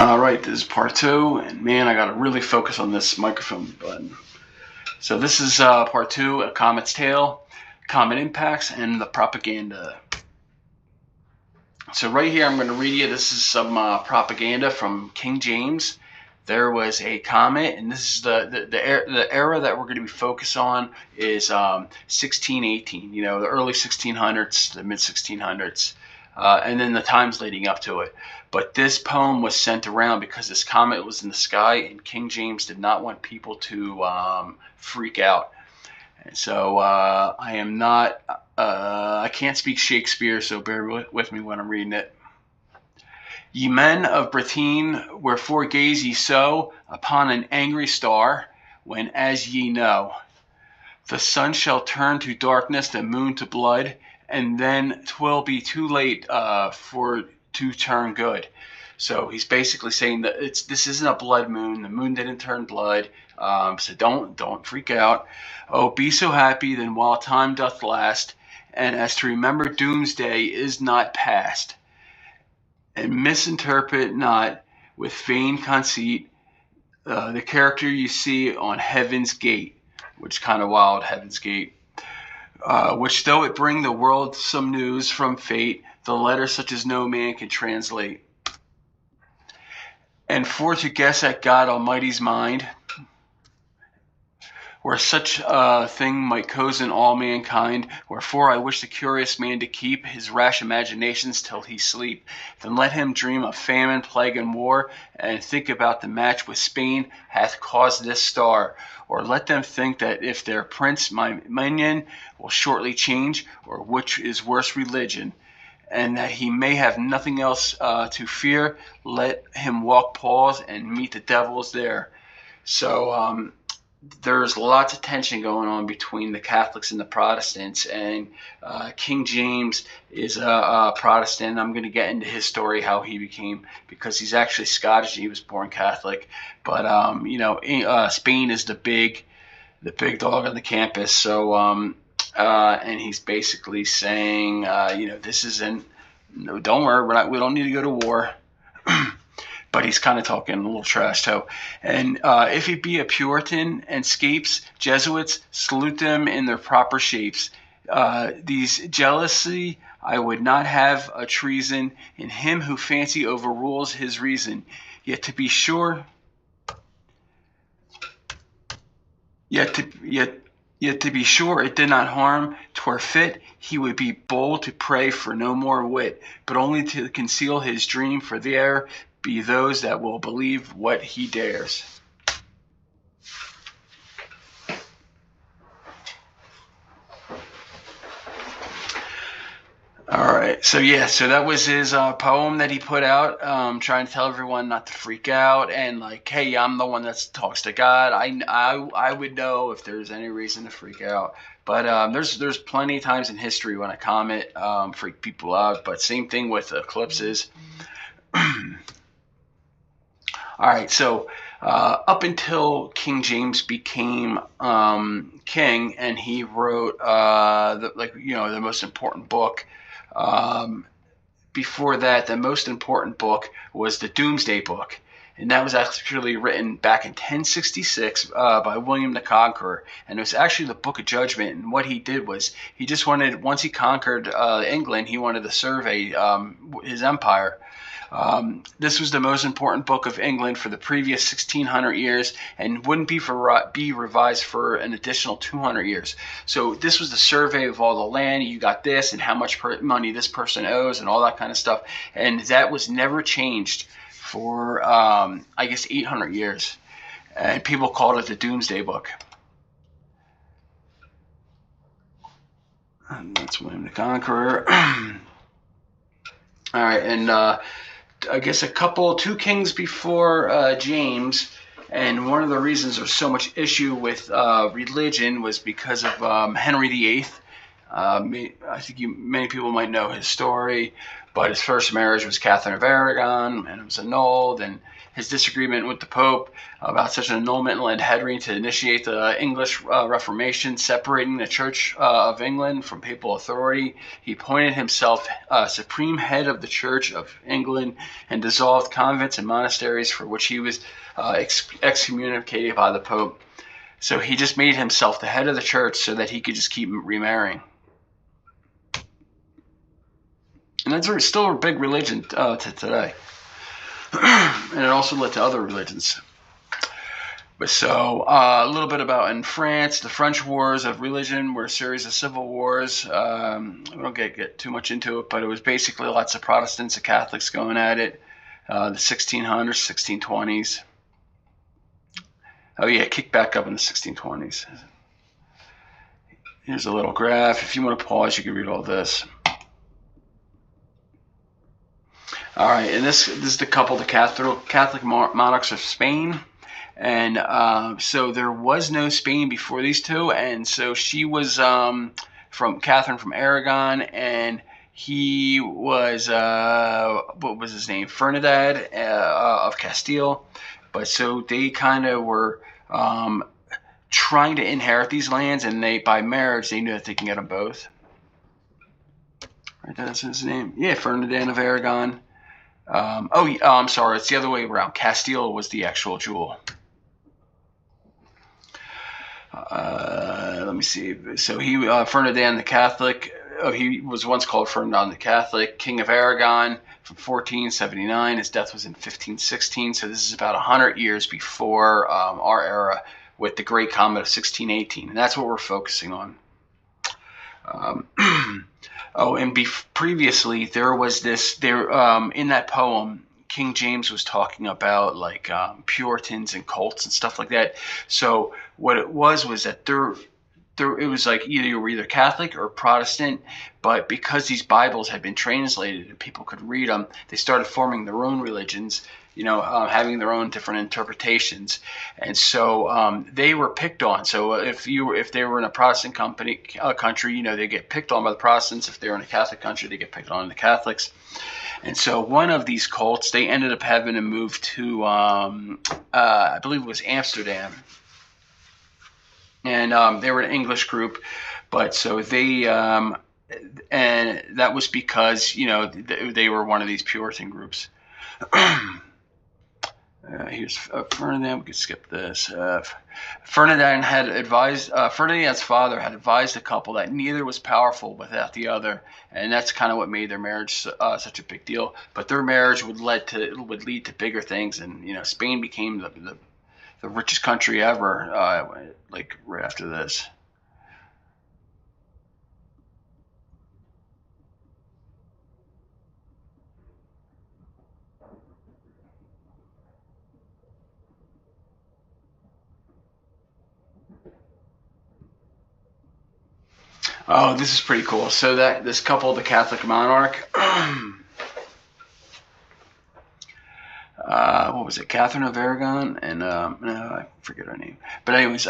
All right, this is part two, and man, I gotta really focus on this microphone button. So this is part two, A Comet's Tale, Comet Impacts, and the Propaganda. So right here, I'm going to read you, this is some propaganda from King James. There was a comet, and this is the era that we're going to be focused on is 1618, the early 1600s, the mid 1600s. And then the times leading up to it. But this poem was sent around because this comet was in the sky, and King James did not want people to freak out. And so I am not, I can't speak Shakespeare, so bear with me when I'm reading it. Ye men of Bretagne, wherefore gaze ye so upon an angry star, when as ye know, the sun shall turn to darkness, the moon to blood, and then 'twill be too late for to turn good. So he's basically saying that this isn't a blood moon. The moon didn't turn blood. So don't freak out. Oh, be so happy then while time doth last, and as to remember doomsday is not past. And misinterpret not with vain conceit the character you see on heaven's gate, which is kind of wild, heaven's gate. Which though it bring the world some news from fate, the letter such as no man can translate. And for to guess at God Almighty's mind, where such a thing might cozen all mankind, wherefore I wish the curious man to keep his rash imaginations till he sleep. Then let him dream of famine, plague, and war, and think about the match with Spain hath caused this star. Or let them think that if their prince, my minion, will shortly change, or which is worse, religion, and that he may have nothing else to fear, let him walk pause and meet the devils there. So there's lots of tension going on between the Catholics and the Protestants, and King James is a Protestant. I'm going to get into his story, how he became, because he's actually Scottish. He was born Catholic, but Spain is the big dog on the campus. So and he's basically saying, this isn't. No, don't worry, we don't need to go to war. But he's kind of talking a little trash too. And if he be a Puritan and scapes, Jesuits, salute them in their proper shapes. These jealousy I would not have a treason in him who fancy overrules his reason. Yet to be sure, it did not harm. 'Twere fit he would be bold to pray for no more wit, but only to conceal his dream, for there be those that will believe what he dares. All right, so that was his poem that he put out, trying to tell everyone not to freak out, and like, hey, I'm the one that talks to God. I would know if there's any reason to freak out. But there's plenty of times in history when a comet freaked people out. But same thing with eclipses. All right, so up until King James became king, and he wrote the most important book. Before that, the most important book was the Doomsday book, and that was actually written back in 1066 by William the Conqueror, and it was actually the Book of Judgment. And what he did was he just wanted, once he conquered England, he wanted to survey his empire. This was the most important book of England for the previous 1600 years, and wouldn't be revised for an additional 200 years. So this was the survey of all the land. You got this, and how much money this person owes, and all that kind of stuff. And that was never changed for, 800 years. And people called it the Doomsday Book. And that's William the Conqueror. All right, and I guess two kings before James, and one of the reasons there's so much issue with religion was because of Henry VIII. I think many people might know his story, but his first marriage was Catherine of Aragon, and it was annulled, and his disagreement with the Pope about such an annulment led Henry to initiate the English Reformation, separating the Church of England from papal authority. He appointed himself supreme head of the Church of England and dissolved convents and monasteries for which he was excommunicated by the Pope. So he just made himself the head of the church so that he could just keep remarrying. And that's still a big religion to today. And it also led to other religions. But so a little bit about in France, the French Wars of Religion were a series of civil wars. We don't get too much into it, but it was basically lots of Protestants and Catholics going at it. The 1600s, 1620s. Oh yeah, kick back up in the 1620s. Here's a little graph. If you want to pause, you can read all this. All right, and this is the couple, the Catholic monarchs of Spain. And so there was no Spain before these two. And so she was from Catherine from Aragon, and he was, what was his name? Ferdinand of Castile. But so they kind of were trying to inherit these lands, and by marriage, they knew that they can get them both. Right, that's his name. Yeah, Ferdinand of Aragon. I'm sorry, it's the other way around. Castile was the actual jewel. Let me see. So Ferdinand the Catholic. He was once called Ferdinand the Catholic, King of Aragon from 1479. His death was in 1516. So this is about 100 years before our era, with the Great Comet of 1618, and that's what we're focusing on. Previously there was this. In that poem, King James was talking about like Puritans and cults and stuff like that. So what it was that it was like you were either Catholic or Protestant, but because these Bibles had been translated and people could read them, they started forming their own religions, having their own different interpretations, and so they were picked on. So if they were in a Protestant country, they get picked on by the Protestants. If they were in a Catholic country, they get picked on by the Catholics. And so one of these cults, they ended up having to move to, I believe it was Amsterdam. And they were an English group, but so they, and that was because, they were one of these Puritan groups. Here's Ferdinand. We could skip this. Ferdinand's father had advised the couple that neither was powerful without the other, and that's kind of what made their marriage such a big deal. But their marriage would lead to bigger things, and Spain became the richest country ever, like right after this. Oh, this is pretty cool. So that this couple, the Catholic monarch, what was it? Catherine of Aragon, and no, I forget her name. But anyways,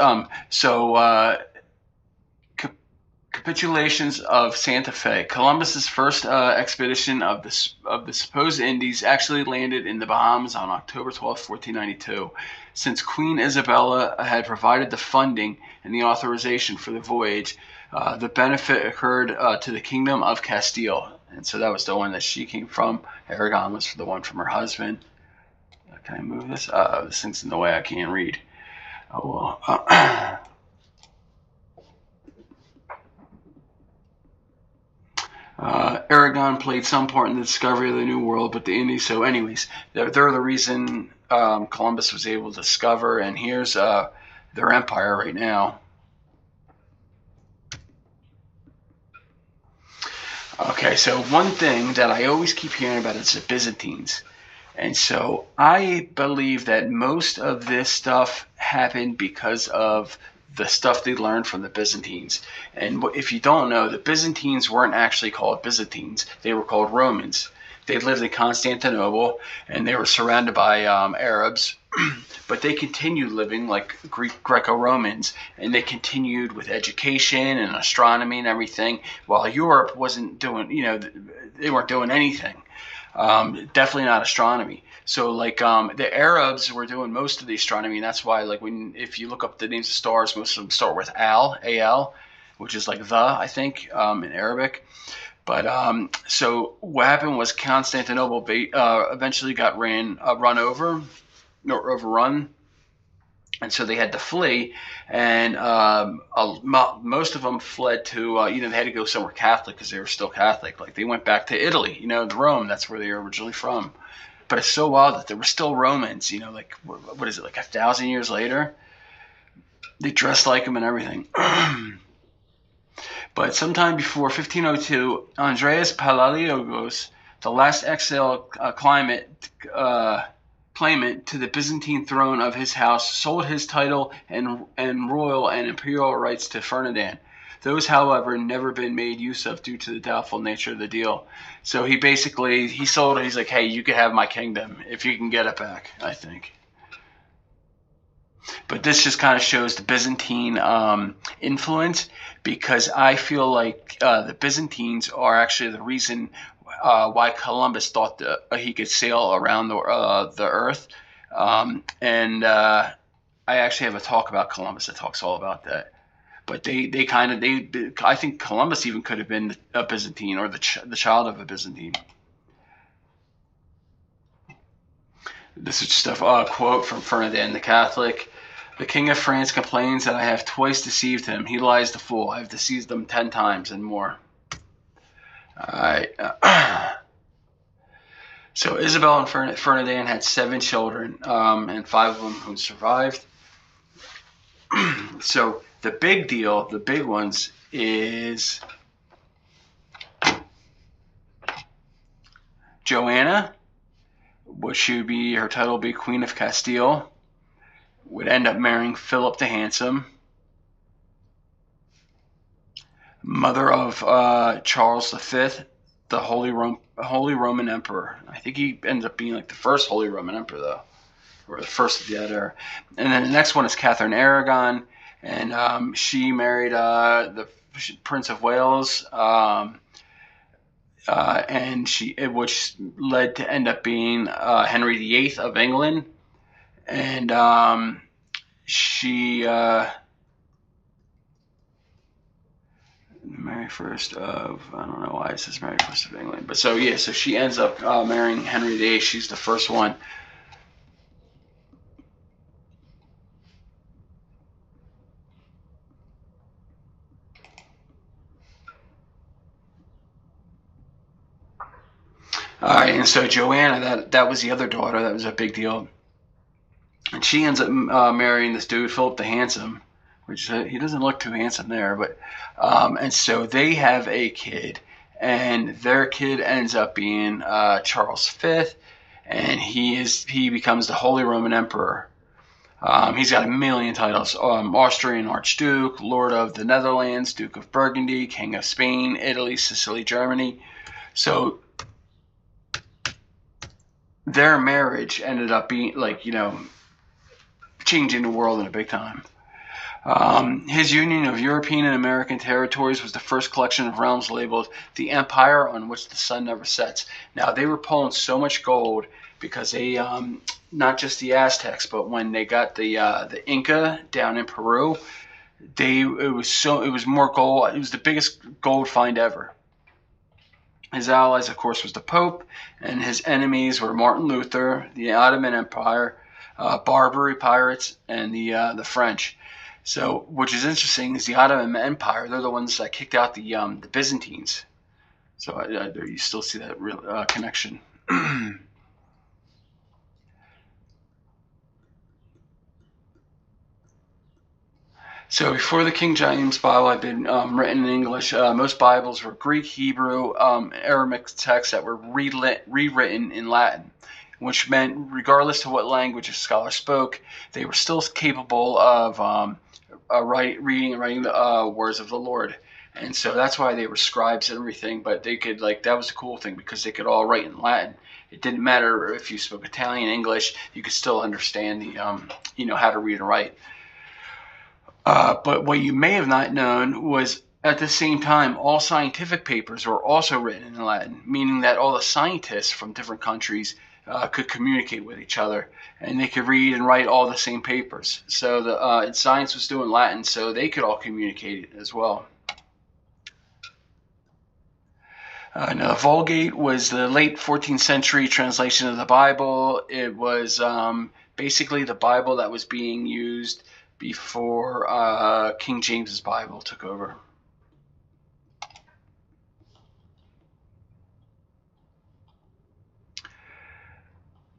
capitulations of Santa Fe. Columbus's first expedition of the supposed Indies actually landed in the Bahamas on October 12, 1492. Since Queen Isabella had provided the funding and the authorization for the voyage, the benefit occurred to the Kingdom of Castile. And so that was the one that she came from. Aragon was the one from her husband. Can I move this? This thing's in the way. I can't read. Oh, well. Aragon played some part in the discovery of the New World, but the Indies. So anyways, they're the reason Columbus was able to discover. And here's their empire right now. Okay, so one thing that I always keep hearing about is the Byzantines. And so I believe that most of this stuff happened because of the stuff they learned from the Byzantines. And if you don't know, the Byzantines weren't actually called Byzantines. They were called Romans. They lived in Constantinople, and they were surrounded by Arabs. But they continued living like Greco-Romans, and they continued with education and astronomy and everything, while Europe wasn't doing, they weren't doing anything. Definitely not astronomy. So like the Arabs were doing most of the astronomy, and that's why like if you look up the names of stars, most of them start with Al, which is like the, I think, in Arabic. But so what happened was Constantinople eventually got run over or overrun, and so they had to flee, and most of them fled to they had to go somewhere Catholic because they were still Catholic. Like they went back to Italy, to Rome. That's where they were originally from. But it's so wild that there were still Romans. Like what is it, like 1,000 years later? They dressed like them and everything. But sometime before 1502, Andreas Palaiologos, the last exile claimant to the Byzantine throne of his house, sold his title and royal and imperial rights to Ferdinand. Those, however, never been made use of due to the doubtful nature of the deal. So he sold it. He's like, hey, you can have my kingdom if you can get it back, I think. But this just kind of shows the Byzantine influence, because I feel like the Byzantines are actually the reason why Columbus thought that he could sail around the earth. I actually have a talk about Columbus that talks all about that. But I think Columbus even could have been a Byzantine, or the child of a Byzantine. This is just a quote from Ferdinand the Catholic. The King of France complains that I have twice deceived him. He lies, the fool. I have deceived him 10 times and more. All right. So Isabel and Ferdinand had 7 children, and 5 of them who survived. So the big deal, the big ones, is Joanna, her title would be Queen of Castile, would end up marrying Philip the Handsome, mother of Charles V, the Holy Roman Emperor. I think he ends up being like the first Holy Roman Emperor, though, or the first of that era. And then the next one is Catherine Aragon, and she married the Prince of Wales, which led to end up being Henry VIII of England. And she Mary First of, I don't know why it says Mary First of England, but so she ends up marrying Henry VIII. She's the first one. All right, and so Joanna, that was the other daughter. That was a big deal. And she ends up marrying this dude, Philip the Handsome, which he doesn't look too handsome there. But and so they have a kid, and their kid ends up being Charles V, and he becomes the Holy Roman Emperor. He's got a million titles: Austrian Archduke, Lord of the Netherlands, Duke of Burgundy, King of Spain, Italy, Sicily, Germany. So their marriage ended up being changing the world in a big time. His union of European and American territories was the first collection of realms labeled the Empire on which the sun never sets. Now, they were pulling so much gold because they, not just the Aztecs, but when they got the Inca down in Peru, it was more gold. It was the biggest gold find ever. His allies, of course, was the Pope, and his enemies were Martin Luther, the Ottoman Empire, Barbary pirates, and the French. So, which is interesting, is the Ottoman Empire. They're the ones that kicked out the Byzantines. So you still see that real connection. So before the King James Bible had been written in English, most Bibles were Greek, Hebrew, Aramaic texts that were rewritten in Latin, which meant regardless of what language a scholar spoke, they were still capable of reading and writing the words of the Lord. And so that's why they were scribes and everything, but they could, that was the cool thing, because they could all write in Latin. It didn't matter if you spoke Italian, English, you could still understand the, how to read and write. But what you may have not known was At the same time, all scientific papers were also written in Latin, meaning that all the scientists from different countries could communicate with each other, and they could read and write all the same papers. So the science was doing Latin, so they could all communicate as well. Now, the Vulgate was the late 14th century translation of the Bible. It was basically the Bible that was being used before King James's Bible took over.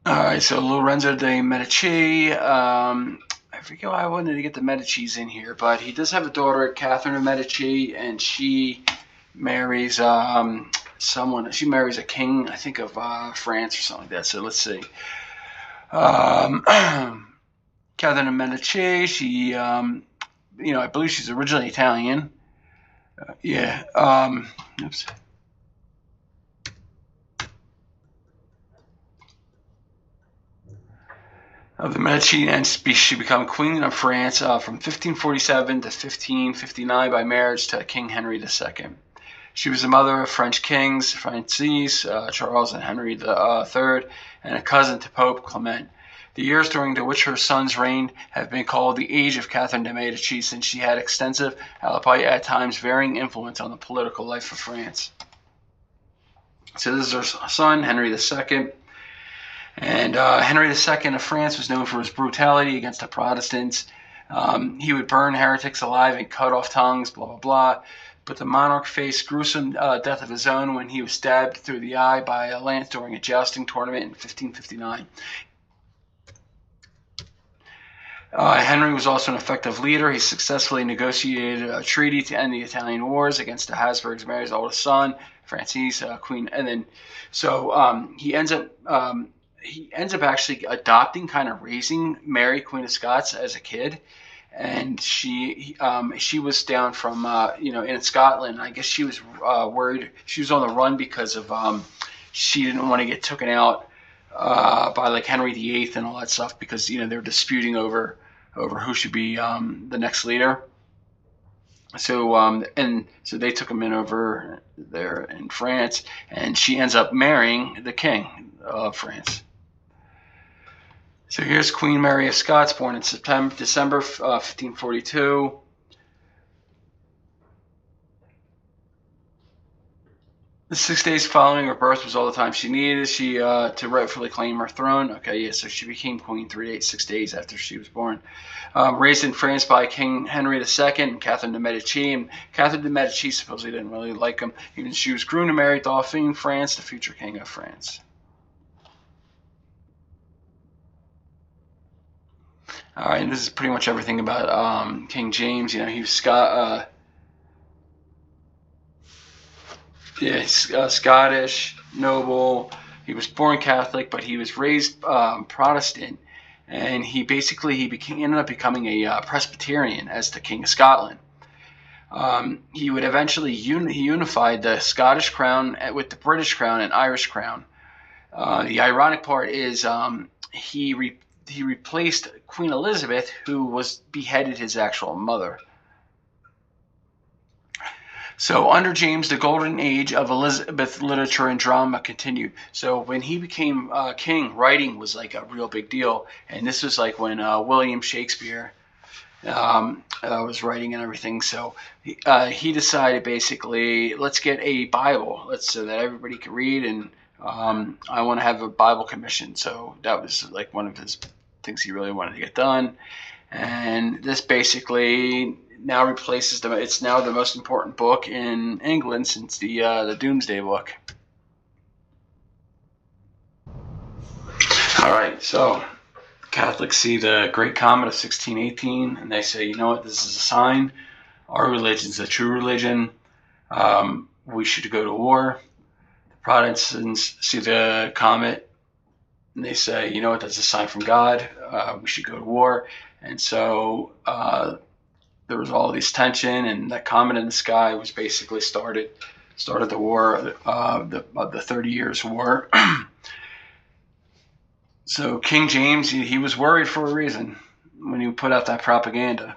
All right, so Lorenzo de' Medici. I forget why I wanted to get the Medicis in here, but he does have a daughter, Catherine of Medici, and she marries someone. She marries a king, I think, of France or something like that. So let's see. Catherine of Medici. She, I believe she's originally Italian. Oops. Of the Medici, and she became Queen of France from 1547 to 1559 by marriage to King Henry II. She was the mother of French kings, Francis, Charles, and Henry III, and a cousin to Pope Clement. The years during which her sons reigned have been called the Age of Catherine de' Medici, since she had extensive, albeit at times varying, influence on the political life of France. So this is her son, Henry II. And Henry II of France was known for his brutality against the Protestants. He would burn heretics alive and cut off tongues, blah, blah, blah. But the monarch faced gruesome death of his own when he was stabbed through the eye by a lance during a jousting tournament in 1559. Henry was also an effective leader. He successfully negotiated a treaty to end the Italian wars against the Habsburgs, Mary's oldest son, Francis, Queen, and then he ends up actually adopting, kind of raising Mary, Queen of Scots, as a kid. And she was down from in Scotland. I guess she was worried. She was on the run because of she didn't want to get taken out by like Henry VIII and all that stuff, because they were disputing over who should be the next leader. So so they took him in over there in France, and she ends up marrying the king of France. So here's Queen Mary of Scots, born in December 1542. The 6 days following her birth was all the time she needed to rightfully claim her throne. Okay, yeah, so she became queen 6 days after she was born. Raised in France by King Henry II and Catherine de' Medici. And Catherine de' Medici supposedly didn't really like him. Even she was groomed to marry Dauphin France, the future king of France. All right, and this is pretty much everything about King James. He was Scottish, noble. He was born Catholic, but he was raised Protestant, and he ended up becoming a Presbyterian as the King of Scotland. He would eventually unified the Scottish crown with the British crown and Irish crown. The ironic part is he replaced Queen Elizabeth, who was beheaded his actual mother. So under James, the golden age of Elizabeth literature and drama continued. So when he became king, writing was like a real big deal. And this was like when William Shakespeare was writing and everything. So he decided, basically, let's get a Bible so that everybody can read, and I want to have a Bible commission. So that was like one of his things he really wanted to get done. And this basically now replaces it's now the most important book in England since the Doomsday book. All right, so Catholics see the Great Comet of 1618, and they say, you know what, this is a sign. Our religion's a true religion. We should go to war. The Protestants see the comet, and they say, you know what, that's a sign from God. We should go to war. And so there was all this tension, and that comet in the sky was basically started the war, the 30 Years' War. So King James, he was worried for a reason when he put out that propaganda.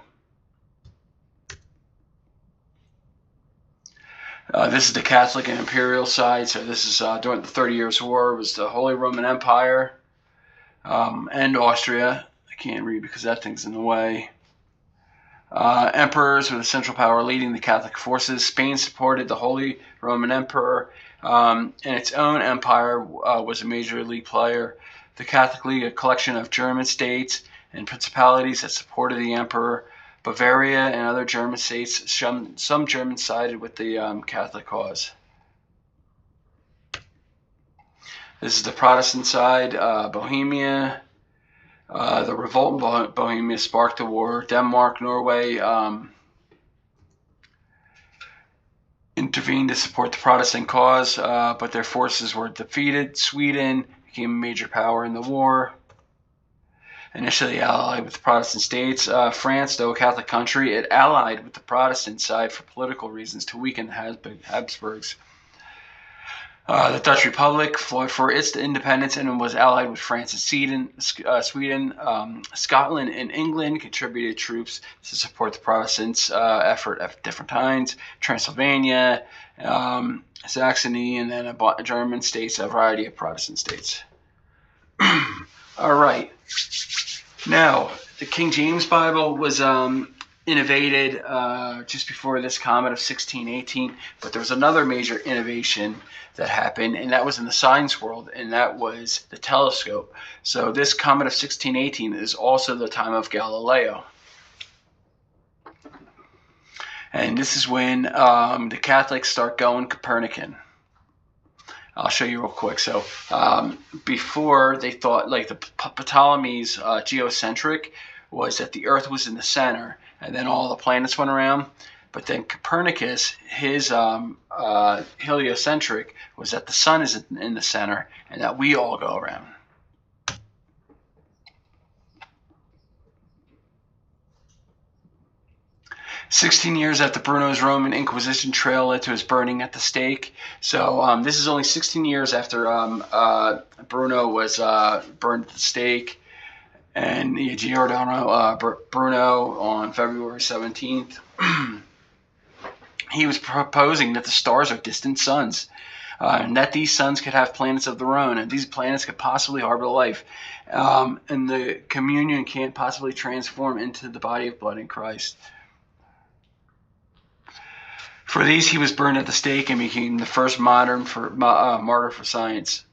This is the Catholic and Imperial side. So this is during the 30 Years' War. It was the Holy Roman Empire and Austria. I can't read because that thing's in the way. Emperors were the central power leading the Catholic forces. Spain supported the Holy Roman Emperor, and its own empire was a major league player. The Catholic League, a collection of German states and principalities that supported the emperor. Bavaria and other German states, some Germans sided with the Catholic cause. This is the Protestant side, Bohemia. The revolt in Bohemia sparked the war. Denmark, Norway intervened to support the Protestant cause, but their forces were defeated. Sweden became a major power in the war. Initially allied with the Protestant states. France, though a Catholic country, it allied with the Protestant side for political reasons to weaken the Habsburgs. The Dutch Republic fought for its independence and was allied with France and Sweden. Scotland and England contributed troops to support the Protestants' effort at different times. Transylvania, Saxony, and then German states, a variety of Protestant states. All right. Now, the King James Bible was innovated just before this comet of 1618, but there was another major innovation that happened, and that was in the science world, and that was the telescope. So this comet of 1618 is also the time of Galileo. And this is when the Catholics start going Copernican. I'll show you real quick. So before, they thought, like the Ptolemy's geocentric was that the Earth was in the center, and then all the planets went around. But then Copernicus, his heliocentric was that the sun is in the center, and that we all go around. "16 years after Bruno's Roman Inquisition trial led to his burning at the stake." So this is only 16 years after Bruno was burned at the stake. And Giordano Bruno on February 17th, he was proposing that the stars are distant suns, and that these suns could have planets of their own, and these planets could possibly harbor life, and the communion can't possibly transform into the body of blood in Christ. For these, he was burned at the stake and became the first martyr for science.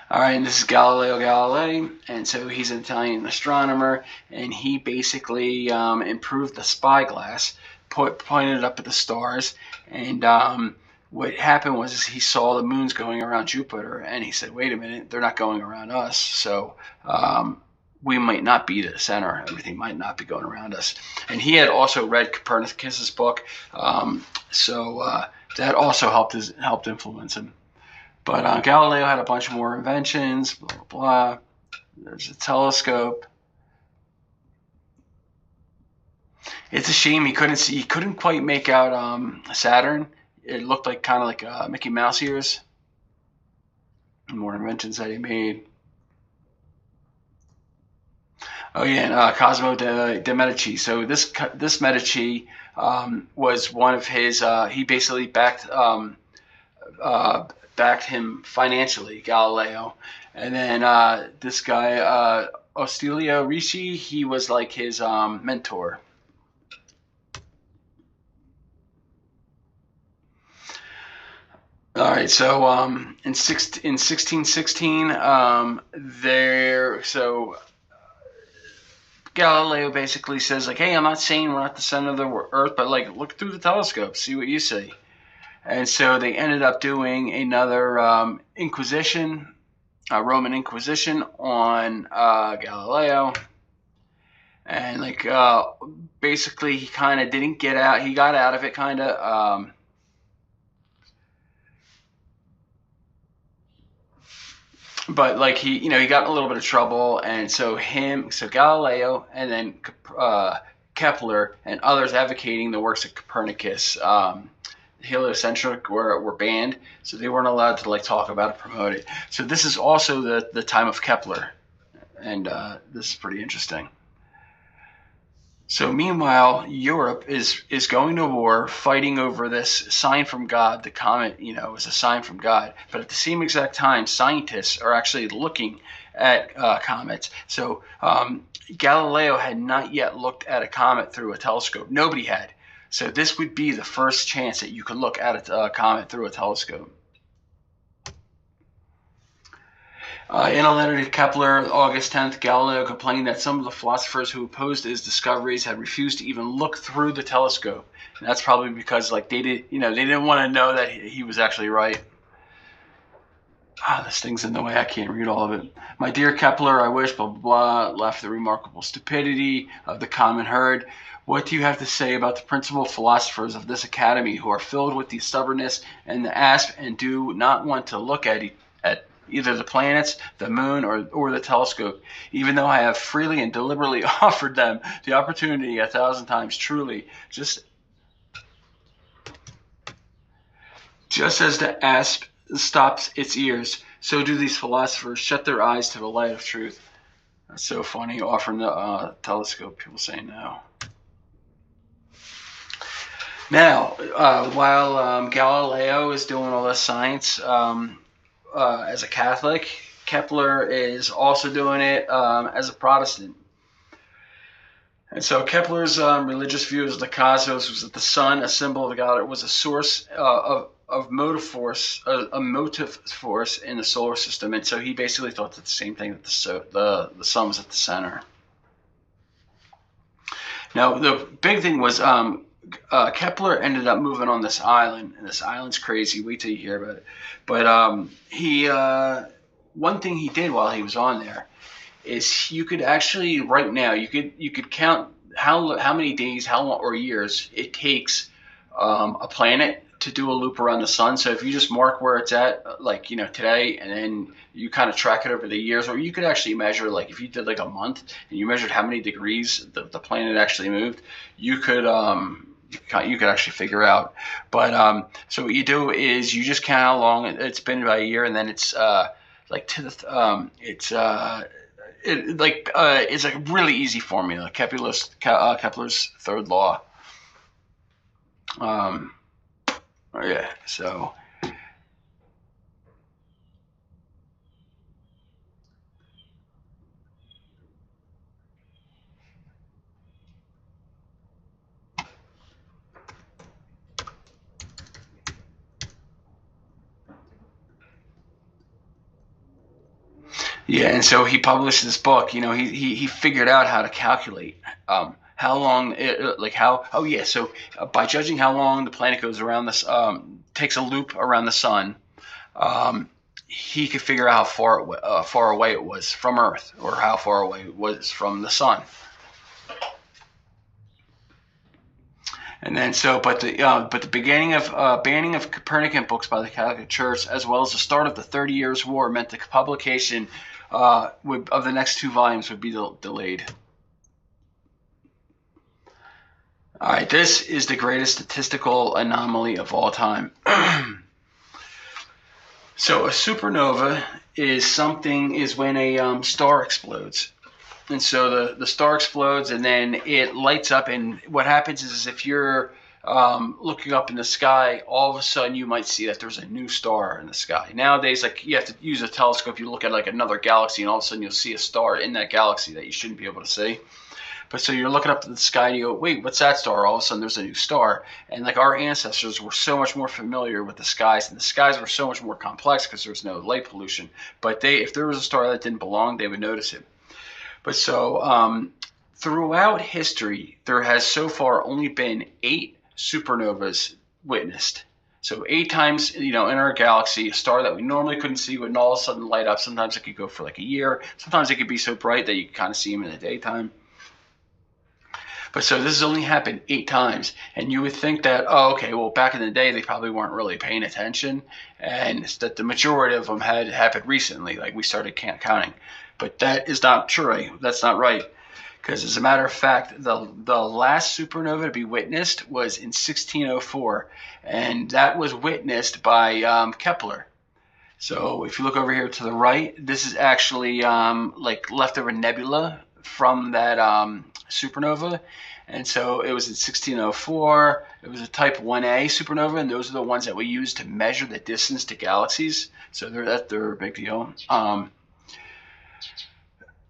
All right, and this is Galileo Galilei, and so he's an Italian astronomer, and he basically improved the spyglass, pointed it up at the stars, and what happened was he saw the moons going around Jupiter, and he said, wait a minute, they're not going around us, so we might not be the center. Everything might not be going around us. And he had also read Copernicus's book, so that also helped influence him. But Galileo had a bunch more inventions, blah, blah, blah. There's a telescope. It's a shame he couldn't quite make out Saturn. It looked like kind of like Mickey Mouse ears. More inventions that he made. Oh yeah, and Cosimo de Medici. So this Medici was one of his. He basically backed him financially, Galileo, and then this guy Ostilio Ricci. He was like his mentor. All right, so in 1616, Galileo basically says, like, hey, I'm not saying we're not the center of the Earth, but like, look through the telescope, see what you see. And so they ended up doing another Inquisition, Roman Inquisition on Galileo, and like basically he kind of didn't get out. He got out of it kind of. But like he got in a little bit of trouble, and so Galileo, and then Kepler and others advocating the works of Copernicus, heliocentric were banned, so they weren't allowed to like talk about it, promote it. So this is also the time of Kepler. and this is pretty interesting. So meanwhile, Europe is going to war, fighting over this sign from God. The comet, is a sign from God. But at the same exact time, scientists are actually looking at comets. So Galileo had not yet looked at a comet through a telescope. Nobody had. So this would be the first chance that you could look at a comet through a telescope. In a letter to Kepler, August 10th, Galileo complained that some of the philosophers who opposed his discoveries had refused to even look through the telescope. And that's probably because they didn't want to know that he was actually right. This thing's in the way. I can't read all of it. My dear Kepler, I wish, blah, blah, blah, laughed the remarkable stupidity of the common herd. What do you have to say about the principal philosophers of this academy who are filled with the stubbornness and the asp and do not want to look at either the planets, the moon, or the telescope, even though I have freely and deliberately offered them the opportunity 1,000 times, truly, just as the asp stops its ears, so do these philosophers shut their eyes to the light of truth. That's so funny, offering the telescope, people say no. Now, while Galileo is doing all this science, as a Catholic, Kepler is also doing it as a Protestant. And so Kepler's religious view of the cosmos was that the sun, a symbol of God, was a source of motive force, a motive force in the solar system. And so he basically thought that the same thing, that the sun was at the center. Now, the big thing was Kepler ended up moving on this island, and this island's crazy. Wait till you hear about it. But he one thing he did while he was on there is you could actually right now you could count how many days, how long, or years it takes a planet to do a loop around the sun. So if you just mark where it's at, like today, and then you kind of track it over the years, or you could actually measure, like if you did like a month and you measured how many degrees the planet actually moved, you could actually figure out. But so what you do is you just count how long it's been by a year, and then it's it's like a really easy formula, Kepler's third law. Yeah, so yeah, and so he published this book. He figured out how to calculate how long so by judging how long the planet goes around this takes a loop around the sun, he could figure out how far away it was from Earth, or how far away it was from the sun. And then but the beginning of banning of Copernican books by the Catholic Church, as well as the start of the 30 Years' War, meant the publication of the next 2 volumes would be delayed. All right, this is the greatest statistical anomaly of all time. So a supernova is when a star explodes. And so the star explodes, and then it lights up, and what happens is if you're looking up in the sky, all of a sudden you might see that there's a new star in the sky. Nowadays, you have to use a telescope. You look at another galaxy, and all of a sudden you'll see a star in that galaxy that you shouldn't be able to see. But so you're looking up to the sky, and you go, wait, what's that star? All of a sudden there's a new star. And our ancestors were so much more familiar with the skies, and the skies were so much more complex because there's no light pollution. But if there was a star that didn't belong, they would notice it. But so throughout history, there has so far only been 8 supernovas witnessed. So 8 times, in our galaxy, a star that we normally couldn't see would all of a sudden light up. Sometimes it could go for a year. Sometimes it could be so bright that you could kind of see them in the daytime. But so this has only happened 8 times, and you would think that, back in the day they probably weren't really paying attention, and that the majority of them had happened recently, like we started counting. But that is not true. That's not right, because as a matter of fact, the last supernova to be witnessed was in 1604, and that was witnessed by Kepler. So if you look over here to the right, this is actually like leftover nebula from that supernova. And so it was in 1604. It was a type 1A supernova, and those are the ones that we use to measure the distance to galaxies. So they're a big deal.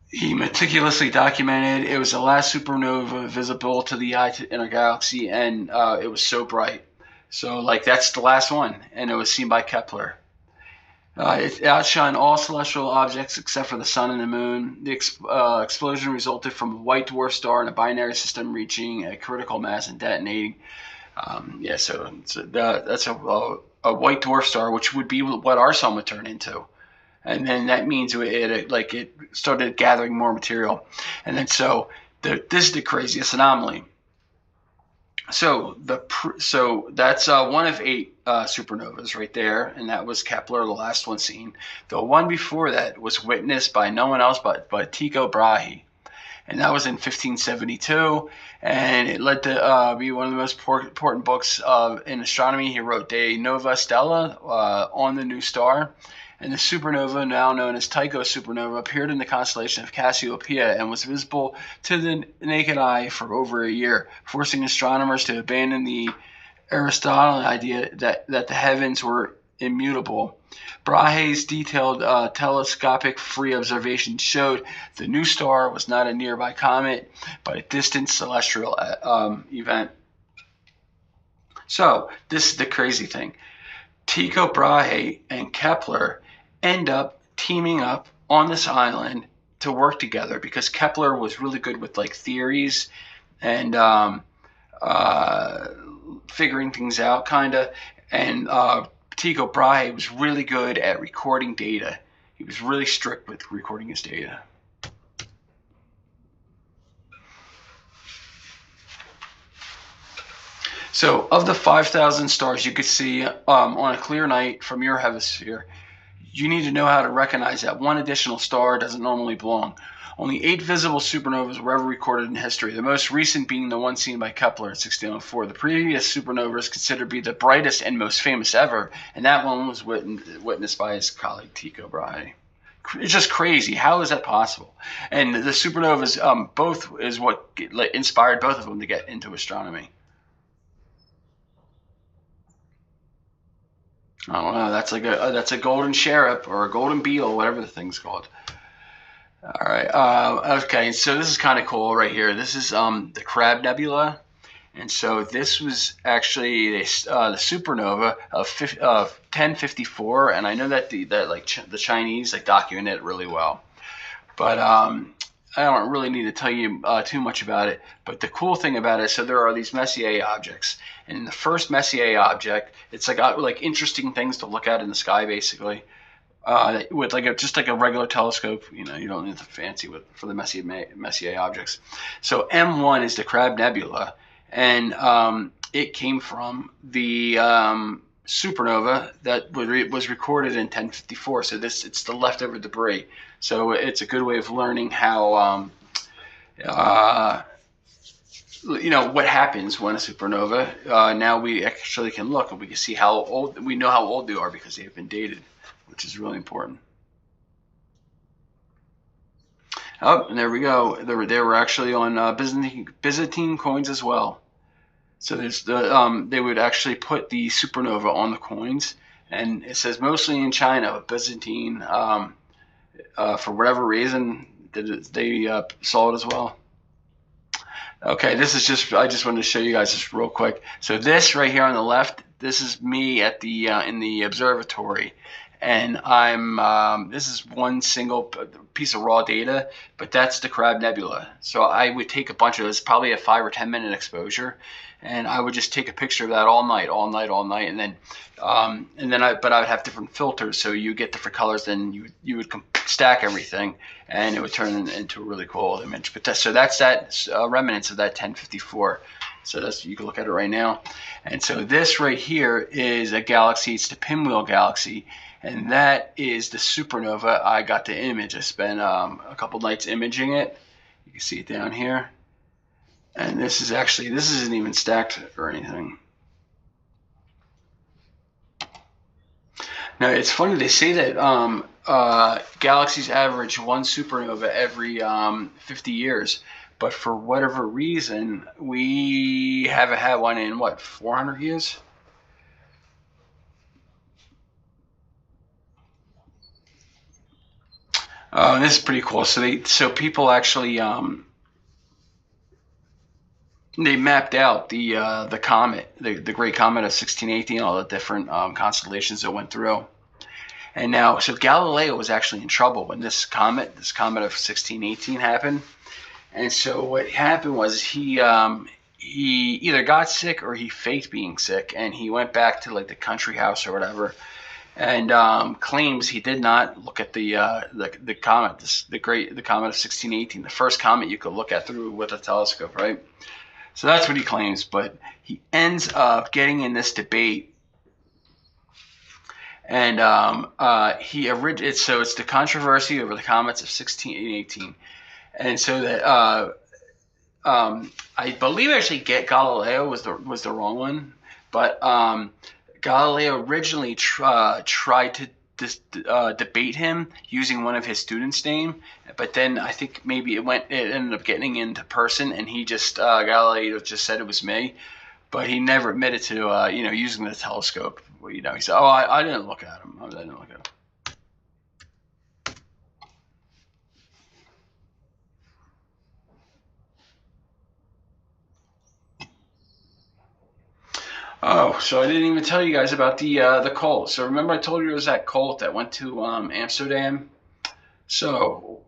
He meticulously documented it was the last supernova visible to the eye in our galaxy, and it was so bright. So like that's the last one, and it was seen by Kepler. It outshined all celestial objects except for the sun and the moon. The explosion resulted from a white dwarf star in a binary system reaching a critical mass and detonating. That's a white dwarf star, which would be what our sun would turn into. And then that means it started gathering more material. And then this is the craziest anomaly. So that's one of 8 supernovas right there, and that was Kepler, the last one seen. The one before that was witnessed by no one else but Tycho Brahe, and that was in 1572, and it led to be one of the most important books in astronomy. He wrote De Nova Stella, on the new star. And the supernova, now known as Tycho supernova, appeared in the constellation of Cassiopeia and was visible to the naked eye for over a year, forcing astronomers to abandon the Aristotelian idea that the heavens were immutable. Brahe's detailed telescopic free observation showed the new star was not a nearby comet, but a distant celestial event. So this is the crazy thing. Tycho Brahe and Kepler end up teaming up on this island to work together because Kepler was really good with like theories and figuring things out, kind of. And Tycho Brahe was really good at recording data. He was really strict with recording his data. So of the 5,000 stars you could see on a clear night from your hemisphere, you need to know how to recognize that one additional star doesn't normally belong. Only 8 visible supernovas were ever recorded in history, the most recent being the one seen by Kepler in 1604. The previous supernova is considered to be the brightest and most famous ever, and that one was witnessed by his colleague Tycho Brahe. It's just crazy. How is that possible? And the supernovas both is what inspired both of them to get into astronomy. I don't know. That's a golden cherub or a golden beetle, whatever the thing's called. All right. Okay. So this is kind of cool right here. This is the Crab Nebula, and so this was actually the supernova of 1054, and I know that the Chinese document it really well, but I don't really need to tell you too much about it. But the cool thing about it, so there are these Messier objects, and in the first Messier object, it's like interesting things to look at in the sky, basically. With just like a regular telescope, you don't need the fancy for the Messier objects. So M1 is the Crab Nebula, and it came from the supernova that was recorded in 1054. So it's the leftover debris. So it's a good way of learning how what happens when a supernova. Now we actually can look and we can see how old. We know how old they are because they have been dated, which is really important. Oh, and there we go. They were actually on Byzantine coins as well. So there's they would actually put the supernova on the coins, and it says mostly in China, but Byzantine, for whatever reason, they saw it as well. Okay, I just wanted to show you guys this real quick. So this right here on the left, this is me at the in the observatory, and this is one single piece of raw data, but that's the Crab Nebula. So I would take a bunch of this, probably a 5 or 10 minute exposure, and I would just take a picture of that all night, and then I would have different filters, so you get different colors. Then you would stack everything, and it would turn into a really cool image. But that's that remnants of that 1054. So you can look at it right now. And so this right here is a galaxy. It's the Pinwheel Galaxy, and that is the supernova I got to image. I spent a couple nights imaging it. You can see it down here. And this isn't even stacked or anything. Now it's funny they say that galaxies average one supernova every 50 years, but for whatever reason we haven't had one in what 400 years. And this is pretty cool. So people actually they mapped out the comet, the Great Comet of 1618, all the different constellations that went through. And now, so Galileo was actually in trouble when this comet of 1618 happened. And so what happened was he either got sick or he faked being sick, and he went back to like the country house or whatever, and claims he did not look at the comet, the comet of 1618, the first comet you could look at through with a telescope, right? So that's what he claims, but he ends up getting in this debate, and it's the controversy over the comets of 1618, and so that I believe actually get Galileo was the wrong one, but Galileo originally tried to debate him using one of his students' name, but then I think maybe it ended up getting into person, and he just Galileo just said it was me, but he never admitted to using the telescope. He said, "Oh, I didn't look at him. I didn't look at him." Oh, so I didn't even tell you guys about the cult. So remember I told you it was that cult that went to Amsterdam. So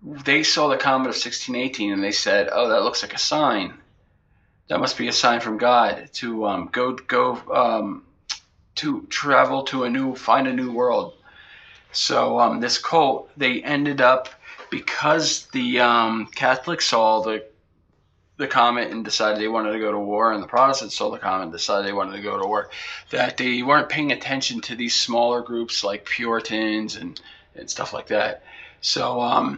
they saw the comet of 1618 and they said, "Oh, that looks like a sign. That must be a sign from God to to travel to find a new world." So this cult, they ended up, because the Catholics saw the comet and decided they wanted to go to war, and the Protestants saw the comet and decided they wanted to go to war, that they weren't paying attention to these smaller groups like Puritans and stuff like that. So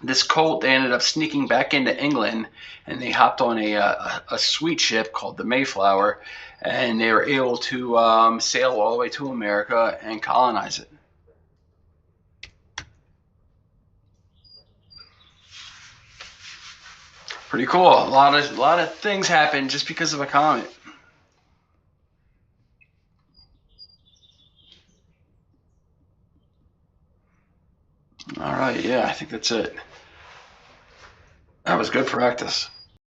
this cult, they ended up sneaking back into England, and they hopped on a sweet ship called the Mayflower, and they were able to sail all the way to America and colonize it. Pretty cool. A lot of things happened just because of a comet. All right, yeah, I think that's it. That was good practice.